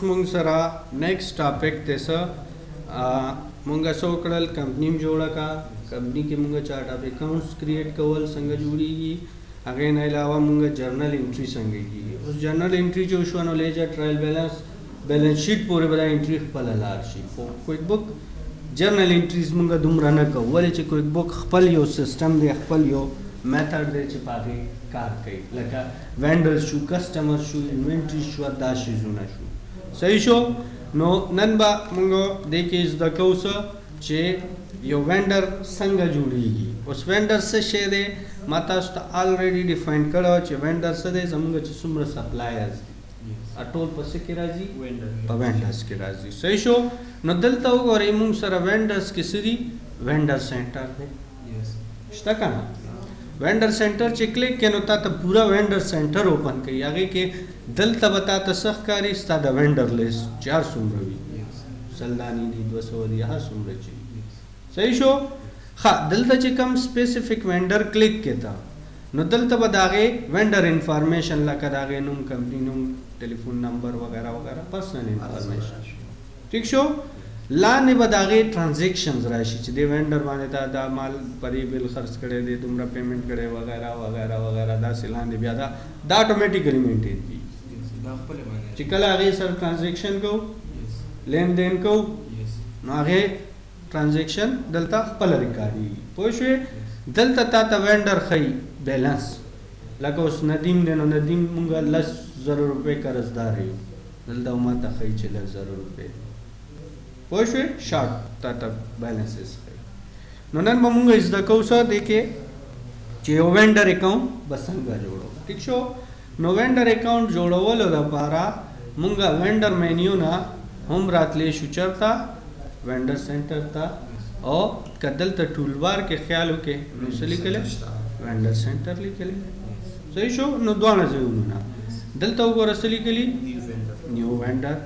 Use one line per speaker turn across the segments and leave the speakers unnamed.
مونږ سره نیکسٹ ټاپک دی مونږه سو کړل کمپنی جوړه کا کمپنی کې مونږه چارټ اف اکاؤنٹس کریټ کول څنګه جوړیږي هغه نه علاوه مونږه جرنل انټری څنګه کیږي اوس جرنل انټری جو شو نو لیجر ټرایل بیلانس شیټ پورې بل انټری خپل لار شي خو کویک بک جرنل انټریز مونږه دومره نه کوو ولې چې کویک بک خپل یو سیستم دی خپل یو میتھډ دی چې پاګه کار کوي لکه وینډر شو کسٹمر شو انوینټری شو دا شیزونه شو صحیح شو نو نن با مونږ د کې زده کوو چې یو وینډر څنګه جوړیږي اوس وینډر څه شی دی ما تاسو ته الریډي ډیفاین کړو چې وینډر څه دی زموږ چې څومره سپلایرز دي ټول په څه کې راځي په وینډرز کې راځي صحیح شو نو دلته وګورئ مونږ سره وینډرز کې څه دي وینډر سینټر دی شته که نه وینډر سینټر چې کلیک کړې نو تا ته پورا وینډر سینټر اوپن کوي هغې کې دلته به تا ته څه ښکاري ستا د وینډر لیست چې هر څومره وي سل دانې دي 200 دي هر څومره چې صحیح شو ښه دلته چې کوم سپیسیفیک وینډر کلیک کې تا نو دلته به د هغې وینډر انفارمیشن لکه د هغې نوم کمپني نوم ټلیفون نمبر وغیره وغیره پرسنل انفارمیشن ټیک شو لاندې به د هغې ټرانزیکشنز راشي چې دې وینډر باندې تا دا مال په دې بل خرڅ کړی دی دومره پیمنټ کړی وغیره وغیره وغیره داسې لاندې بیا دا اټومیټیکلی مینټین کېږي چې کله هغې سره ټرانزیکشن کوو لین دین کوو نو هغې ټرانزیکشن دلته خپله ریکارډېږي پوه شوې دلته تا ته وینډر ښیي بیلنس لکه اوس ندیم دی نو ندیم مونږ 10,000 روپۍ قرضدار یو دلته ما ته ښیي چې 10,000 روپۍ پوه شوې شارټ تا ته بیلنسز ښیي نو نن به مونږ زده کوو څه دی کې چې یو وینډر اکاؤنټ به څنګه جوړو ټیک شو نو وینډر اکاؤنټ جوړولو لپاره مونږ وینډر مینیو نه هم راتلی شو چېرته وینډر سینټر ته او که دلته ټول بار کې خیال وکړې نو څه لیکلی وینډر سینټر لیکلی صحیح شو نو دواړه ځایونه دلته وګوره څه لیکلي نیو وینډر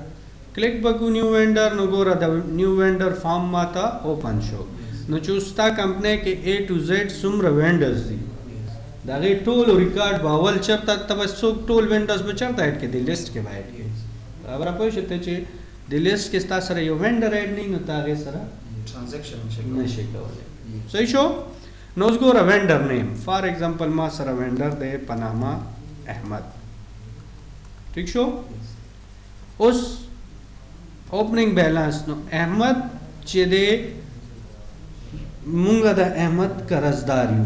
کلیک بکو نیو وینډر نو ګوره د نیو وینډر فارم ماته اوپن شو نو چې ستا کمپنۍ کې A to Z څومره وینډرز دي د هغې ټولو ریکارډ به اول چېرته ته به څوک ټول وینډرز به چېرته ایډ کړي د لیسټ کې به ایډ کړي خبره پوه شوې ته چې د لیسټ کې ستا سره یو وینډر ایډ نه وي نو ته هغې سره ټرانزیکشن نشي کولی صحیح شو نو اوس ګوره وینډر نیم فار ایگزامپل ما سره وینډر دی په نامه احمد ٹھیک شو اوس اوپننګ بیلانس نو احمد چې دی مونږ د احمد قرضدار یو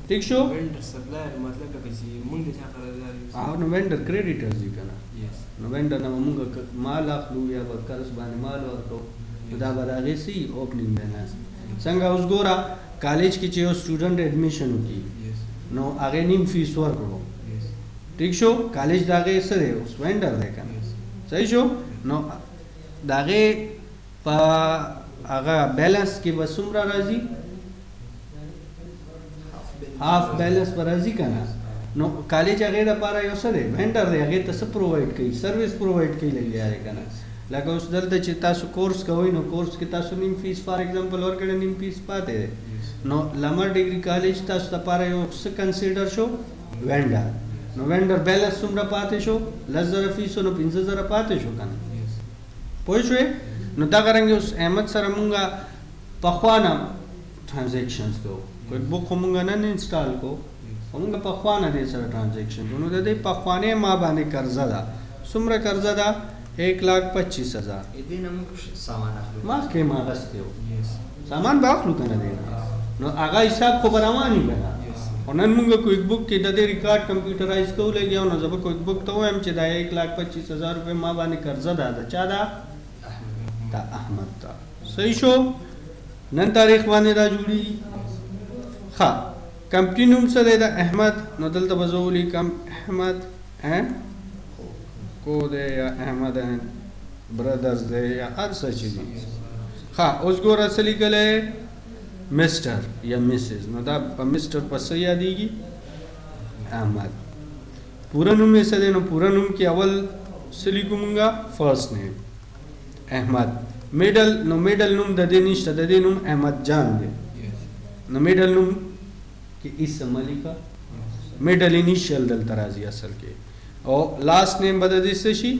ٹھیک شو
وینډر سپلایر مطلب لکه چې مونږ د چا قرضدار یو
نو وینډر کریډیټرز دي که نه نو وینډر نه به مونږ مال اخلو یا به قرض باندې مال ورکوو نو دا به د هغې څه وي اوپننګ بیلانس څنګه اوس ګوره کالج کې چې یو سټوډنټ ایډمیشن وکړي نو هغې نیم فیس ورکړو ٹھیک شو کالج د هغې څه دی اوس وینډر دی که نه صحیح شو نو د هغې په هغه بیلنس کې به څومره راځي هاف بیلنس به راځي که نه نو کالج هغې دپاره یو څه دی وینډر دی هغې ته څه پرووایډ کوي سروس پرووایډ کوي لګیا دی که نه لکه اوس دلته چې تاسو کورس کوئ نو کورس کې تاسو نیم فیس فار ایگزامپل ورکړی نیم فیس پاتې دی نو لمر ډګري کالج تاسو دپاره یو څه کنسیډر شو وینډر نو وینډر بیلنس څومره پاتې شو 10,000 فیس نو 15,000 پاتې شو که نه پوه شوې نو دغه رنګې اوس احمد سره مونږه پخوا نه ټرانزیکشنز کوو کویک بک خو مونږ نن انسټال کوو خو مونږ پخوا نه دې سره ټرانزیکشن کوو نو د دې پخوانۍ ما باندې قرضه ده څومره قرضه ده 1,25,000 مخکې ما اخیستی و سامان به اخلو که نه دی نو هغه حساب خو به روان وي که نه خو نن مونږ کویک بک کې د دې ریکارډ کمپیوټرایز کوو لګیا نو زه به کویک بک ته ووایم چې دا 1,25,000 روپۍ ما باندې قرضه ده د چا ده د احمد ده صحیح شو نن تاریخ باندې دا جوړېږي ښه کمپني نوم څه دی د احمد نو دلته به زه ولیکم احمد اینډ کو دی یا احمد اینډ برادرز دی یا هر څه چې دي ښه اوس ګوره څه لیکلی مسټر یا مسز نو دا په مسټر په څه یادېږي احمد پوره نوم یې څه دی نو پوره نوم کې اول څه لیکو مونږه فرسټ نیم احمد میډل نو میډل نوم د دې نشته د دې نوم احمد جان دی نو میډل نوم کې اسم لیکه میډل انیشیل دلته راځي اصل کې او لاست نیم به د دې څه شي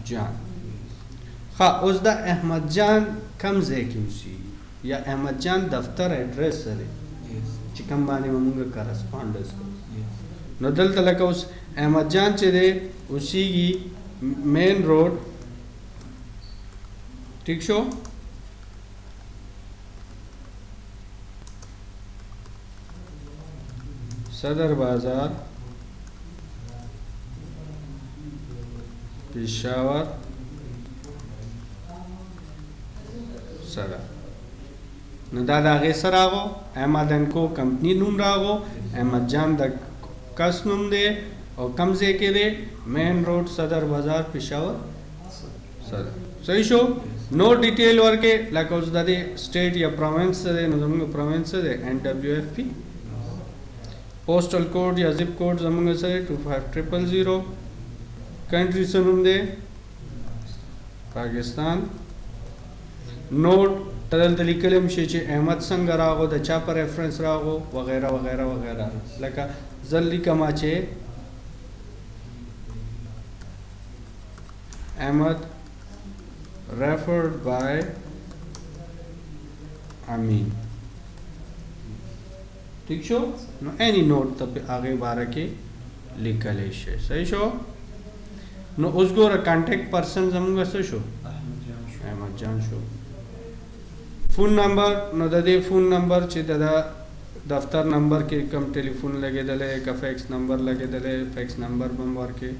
جان. ها اوس دا احمد جان کم ځای کې اوسېږي یا احمد جان دفتر ایډرس څه دی چې کوم باندې به مونږ کرسپانډنس کوو. نو دلته لکه اوس احمد جان چې دی اوسېږي مین روډ، ٹھیک شو، صدر بازار، پېښور سره. نو دا د هغې څه راغو؟ احمد اینډ کو کمپني نوم راغو، احمد جان د کس نوم دی او کوم ځای کې دی؟ مین روډ، صدر بازار، پېښور سره. صحیح شو؟ نو ډیټیل ورکې لکه اوس د دې سټیټ یا پروینس څه دی؟ نو زموږ پروینس څه دی؟ NWFP. پوسټل کوډ یا زپ کوډ زموږ څه دی؟ 25000. کنټري څه نوم دی؟ پاکستان. نوٹ ته دلته لیکلی هم شي چې احمد څنګه راغو، د چا په ریفرنس راغو، وغیره وغیره وغیره. لکه زه لیکمه چې احمد referred by امین. ٹھیک شو؟ نو any note ته په هغې باره کې لیکلی شي. صحیح شو؟ نو اوس ګوره کانټیکټ پرسن زموږ څه شو؟ احمد جان شو. فون نمبر، نو د دې فون نمبر چې د دفتر نمبر کې کوم ټلیفون لګېدلی که فیکس نمبر لګېدلی، فیکس نمبر به هم ورکړي.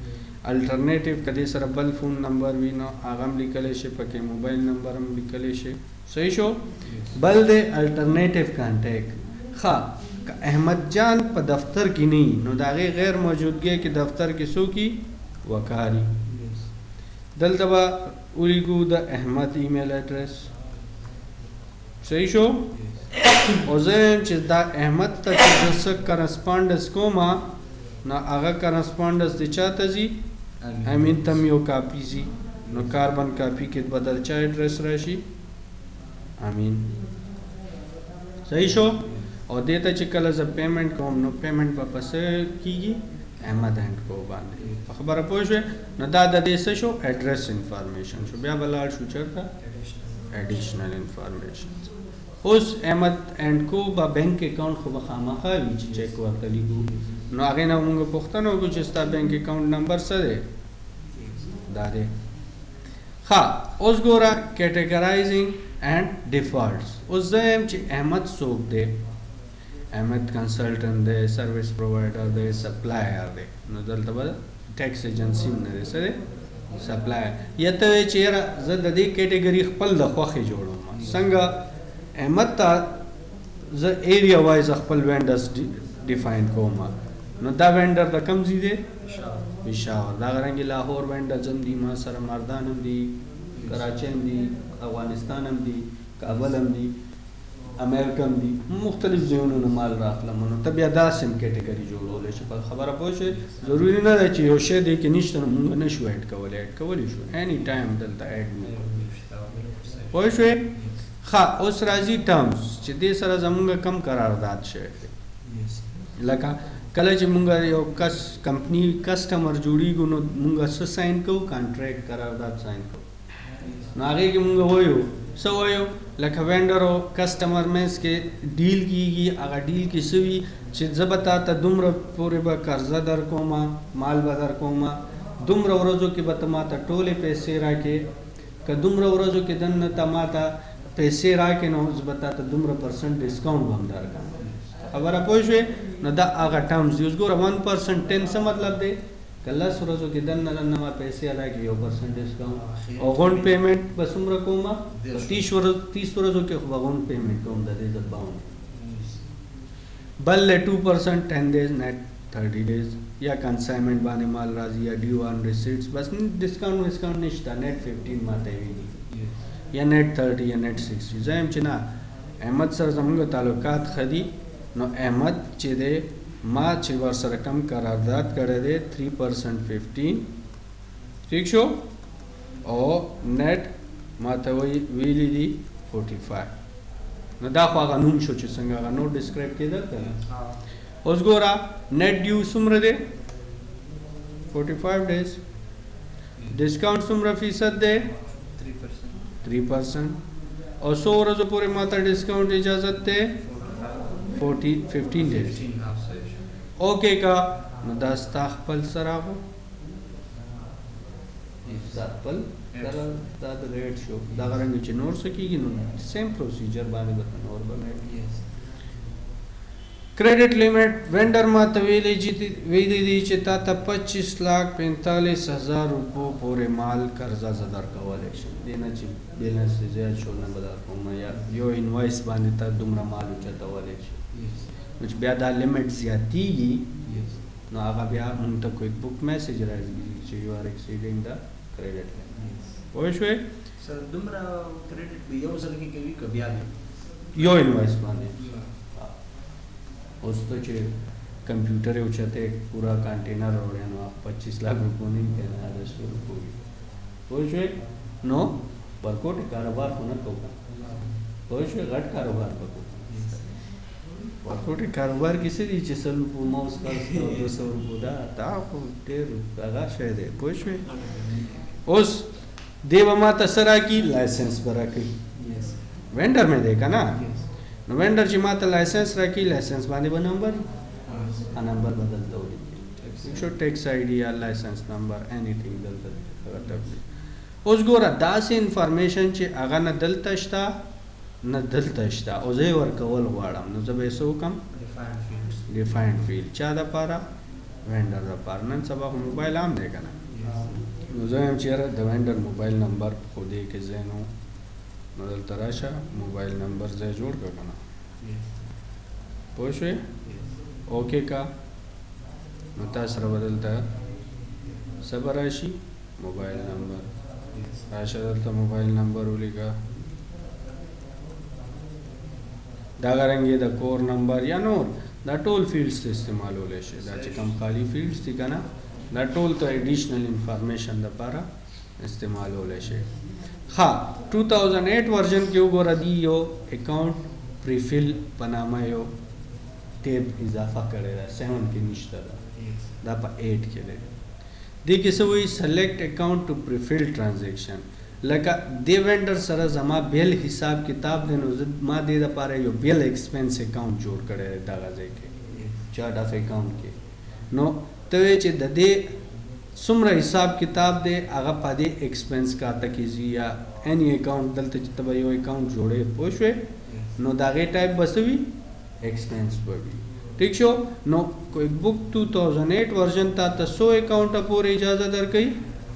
الټرنیټیو که دې سره بل فون نمبر وي نو هغه هم لیکلی شي پکې، موبایل نمبر هم لیکلی شي. صحیح شو؟ بل دی الټرنیټیو کانټیکټ. ښه که احمد جان په دفتر کې نه وي نو د هغې غیر موجودګۍ کې دفتر کې څوک وي؟ وکاري. دلته به ولیکو د احمد ایمیل ایډرس. صحیح شو؟ او زه یم چې دا احمد ته چې زه څه کرسپانډنس کوم نو هغه کرسپانډنس د چا ته ځي؟ امین ته م یو کاپي ځي. نو کاربن کاپي کې به د چا ایډرس راشي؟ امین. صحیح شو؟ او دې ته چې کله زه پیمنټ کوم نو پیمنټ به په څه کېږي؟ احمد اینډ کو باندې. په خبره پوه شوې؟ نو دا د دې څه شو؟ ایډرس انفارمیشن شو. بیا به لاړ شو چېرته؟ ایډیشنل انفارمیشن. اوس احمد اینډ کو به بینک اکاؤنٹ خو به خامخا وي چې چیک ورته لیکو. نو هغې نه مونږ پوښتنه وکړو چې ستا بینک اکاؤنٹ نمبر څه دی؟ دا دی. ښه اوس ګوره کیټګرایزینګ اینډ ډیفالټس. اوس زه یم چې احمد څوک دی؟ احمد کنسلټنټ دی، سروس پرووایډر دی، سپلایر دی. نو دلته به ټیکس ایجنسي هم نه دی، څه دی؟ سپلایر. یا ته وایې چې یاره زه د دې کیټګري خپل د خوښې جوړوم. څنګه؟ احمد ته زه ایریا وایز خپل وینډرز ډیفاین کوم. نو دا وینډر د کوم ځای دی؟ پېښور. دغه رنګې لاهور وینډرز هم دي، ما سره مردان هم دي، کراچۍ هم دي، افغانستان هم دي، کابل هم دي، امریکا هم دي، مختلف ځایونو نه مال راخلم. نو ته بیا داسې هم کیټګري جوړولی شي. په خبره پوه شوې؟ ضروري نه ده چې یو شی دی کې نشته نو مونږ نه شو ایډ کولی. ایډ کولی شو اینی ټایم دلته ایډ پوه شوې؟ ښه اوس راځي ټرمز چې دې سره زمونږ کم قرارداد شوی دی. لکه کله چې مونږ یو کس کمپني کسټمر جوړیږو نو مونږ څه ساین کوو؟ کانټریکټ قرارداد ساین کوو. نو هغې کې مونږ وایو څه وایو؟ لکه وینډر او کسټمر منځ کې ډیل کېږي. هغه ډیل کې څه وي چې زه به تا ته دومره پورې به قرضه در کومه، مال به در کومه، دومره ورځو کې به ته ما ته ټولې پیسې راکې، که دومره ورځو کې دننه ته ما ته پیسې راکې نو زه به تا ته دومره پرسنټ ډسکاونټ به هم درکړم. خبره پوه شوې؟ نو دا هغه ټرمز دي. اوس ګوره 1% 10 څه مطلب دی؟ که 10 ورځو کې دننه ما پیسې ادا کړي 1% ډسکاونټ. او غونډ پیمنټ به څومره کوم؟ 30 ورځو کې خو به غونډ پیمنټ کوم د دې د باونډ. بل 2% 10 days نیټ 30 days. یا کنسایمنټ باندې مال راځي یا ډیو آن ریسیټس. بس ډسکاونټ وسکاونټ نشته. نیټ 15 ماته ویلي یا نیټ 30 یا نیټ 60. زه یم چې نه احمد سره زموږ تعلقات ښه دي نو احمد چې دی ما چې ورسره کم قرارداد کړی دی 3% 15. ٹھیک شو؟ او نیټ ما ته ویلي دي 45. نو دا خو هغه نوم شو چې څنګه هغه نوټ ډسکرایب کېدل که نه. اوس ګوره نیټ ډیو څومره دی؟ 45 days. ډسکاونټ څومره فیصد دی 3%. او 100 ورځو پورې ماته ډسکاونټ اجازت دی 15 days. اوکې کا نو دا ستا خپل سره راغو ستا خپل سره دا د ریټ شو دا رنګ چې نور څه کېږي نو سیم پروسیجر باندې به نور بنوي. Credit limit vendor माते वेली چې تا ته 25,45,000 روپو پورې مال قرضه زدر کولای شي دینه چې بیلنس زیات شو نه بدل کوم یا یو انوایس باندې ته دومره مال چتولای شي نو چې بیا دا لیمټ زیاتیږي نو هغه بیا موږ ته کوئی بک میسج راځي چې یو ار ایکسیډینګ دا کریډټ پوه شوې
سر دومره کریډټ به یو ځل کې کوي که بیا
یو انوایس باندې اوس ته چې کمپیوټر یو چاته پورا کنټینر وروړي نو 25 लाख روپو نه کېږي دا شروع کوي پوه شوې نو ورکوټ کاروبار کو نه کوو پوه شوې غټ کاروبار وکړو ورکوټ کاروبار کې څه دي چې سل په موس خرڅ 200 روپو دا خو ډېر هغه شی دی پوه شوې اوس دیو ماته سره کی لایسنس برا کوي وینډر مې دی که نه نو وینډر چې ماته لایسنس راکړي لایسنس باندې به نمبر نمبر بدلته ولیکي شو ټیکس آی ډي یا لایسنس نمبر انیثینګ دلته ټاکلی اوس ګوره داسې انفارمیشن چې هغه نه دلته شته نه دلته شته او زه یې ورکول غواړم نو زه به یې څه وکړم ډیفاینډ فیلډ چا دپاره وینډر دپاره نن سبا خو موبایل عام دی که نه نو زه یم چېرې د وینډر موبایل نمبر خو دې کې ځای نو نو دلته راشه موبایل نمبر ځای جوړ کړه که نه پوه شوې اوکې کا نو تا سره به دلته څه به راشي موبایل نمبر راشه دلته موبایل نمبر ولیکه دغه رنګې د کور نمبر یا نور دا ټول فیلډس ته استعمالولی شي دا چې کوم خالي فیلډس دي که نه دا ټول ته ایډیشنل انفارمیشن دپاره استعمالولی شي ها 2008 ورژن کې وګوره دی یو اکاؤنٹ پریفل په نامه یو ټیب اضافه کړی ده 7 کې نشته ده دا په 8 کې دی دې کې څه وایي سلیکټ اکاؤنٹ ټو پریفل ټرانزیکشن لکه دې وینډر سره زما بیل حساب کتاب دی نو ما دې دپاره یو بیل ایکسپنس اکاؤنٹ جوړ کړی دی دغه ځای کې چارټ اف اکاؤنٹ کې نو ته وایې چې د دې څومره حساب کتاب دی هغه په دې ایکسپنس کاته کې ځي یا اني اکاؤنٹ دلته چې ته به یو اکاؤنٹ جوړې پوه شوې نو د هغې ټایپ به څه وي ایکسپنس به وي ٹھیک شو نو کوئی بک 2008 ورژن تا ته 100 اکاؤنټه پورې اجازه درکوي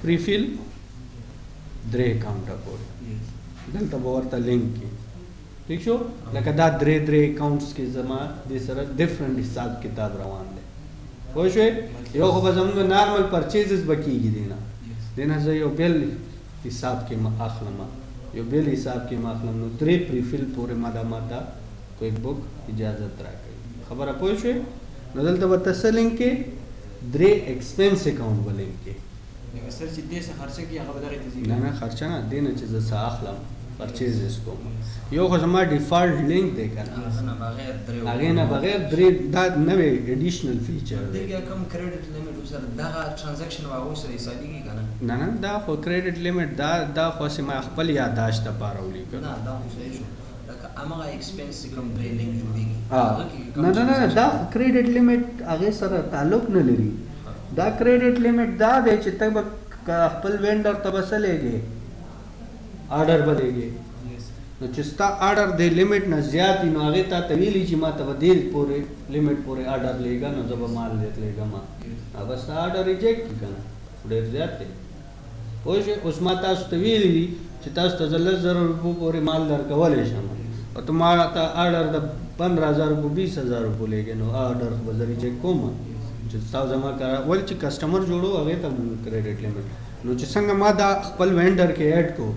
پریفیل 3 اکاؤنټه پورې دلته به ورته لینک کړي ٹھیک شو لکه دا 3 اکاؤنټس کې زما دې سره ډفرنټ حساب کتاب روان دی پوه شوې یو خو به زموږ نارمل پرچیزز به کېږي دی نه زه یو بیل حساب کې اخلم یو بیل حساب کې اخلم نو 3 پریفیل پورې ما کوئی بک اجازت راکوي خبره پوه شوې نو دلته به ته څه لینک کې 3 ایکسپنس اکاؤنټ به لینک کې
سر چې دې څه خرچه کړي هغه به دغې ته ځي
نه خرچه نه دی نه چې زه څه اخلم پرچیزز کوم یو خو زما ډیفالټ لینک دی که نه هغې نه بغیر 3 دا نوی ایډیشنل فیچر دی
دې کې کوم کریډټ لیمټ سره دغه ټرانزیکشن به هغو سره حسابېږي که
نه دا خو کریډټ لیمټ دا خو هسې ما خپل یادداشت دپاره ولیکل
نه دا خو صحیح شو لکه همغه ایکسپنس چې کوم درې لینک جوړېږي
نه دا کریډټ لیمټ هغې سره تعلق نه لري دا کریډټ لیمټ دا دی چې ته به خپل وینډر ته به څه لیږې آرډر به لیږې نو چې ستا آرډر د لیمټ نه زیات وي نو هغې تا ته ویلي چې ما ته به دې پورې لیمټ پورې آرډر لیږه نو زه به مال درته لیږم هغه ستا آرډر ریجیکټ کړي که نه ډېر زیات دی پوه شوې اوس ما تاسو ته ویلي دي چې تاسو ته زه 10,000 روپو پورې مال درکولی شم او ته ما ته آرډر د 15,000 روپو 20,000 روپو لیږې نو آرډر به زه ریجیکټ کوم چې تاسو زما ولې چې کسټمر جوړو هغې ته کریډټ لیمټ نو چې څنګه ما دا خپل وینډر کې ایډ کو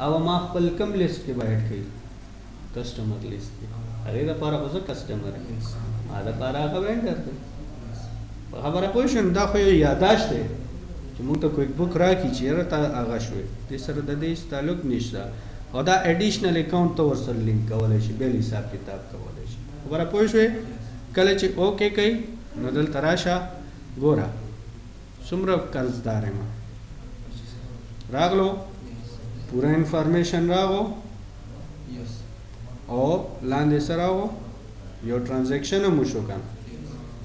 او ما خپل کم لیست کې به ایډ کړي کسټمر لیست کې هغې دپاره خو زه کسټمر یم ما دپاره هغه وینډر دی خبره پوه شوم دا خو یو یادداشت دی چې موږ ته کویک بک راکړي چې یاره ته هغه شوې دې سره د دې تعلق نشته او دا ایډیشنل اکاؤنٹ ته ورسره لینک کولی شي بیل حساب کتاب کولی شي خبره پوه شوې کله چې اوکې کوي نو دلته راشه ګوره څومره قرضدار یم راغلو پورا انفارمیشن راغو
Yes.
او لاندې سره راغو یو ټرانزیکشن هم وشو کنه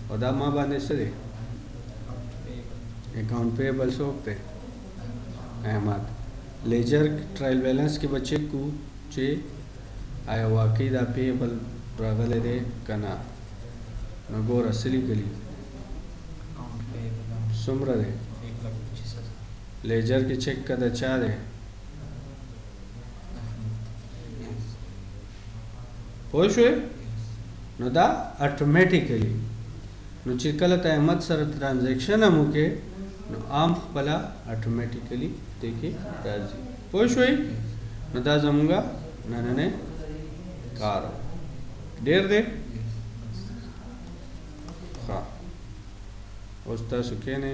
او دا ما باندې څه دی اکاؤنٹ پیبل څوک دی احمد لیجر ټرایل بیلنس کې به چیک کو چې آیا واقعي دا پیبل راغلی دی که نه نو ګوره څه لیکلي څومره دی لیجر کې چیک که د چا دی پوه شوې نو دا اټومیټیکلی نو چې کله ته احمد سره ټرانزیکشن هم وکې نو عام خپله اټومیټیکلی دې کې راځي پوه شوې نو دا زمونږ نننی کار ډېر دی ښه اوس تاسو کښېنئ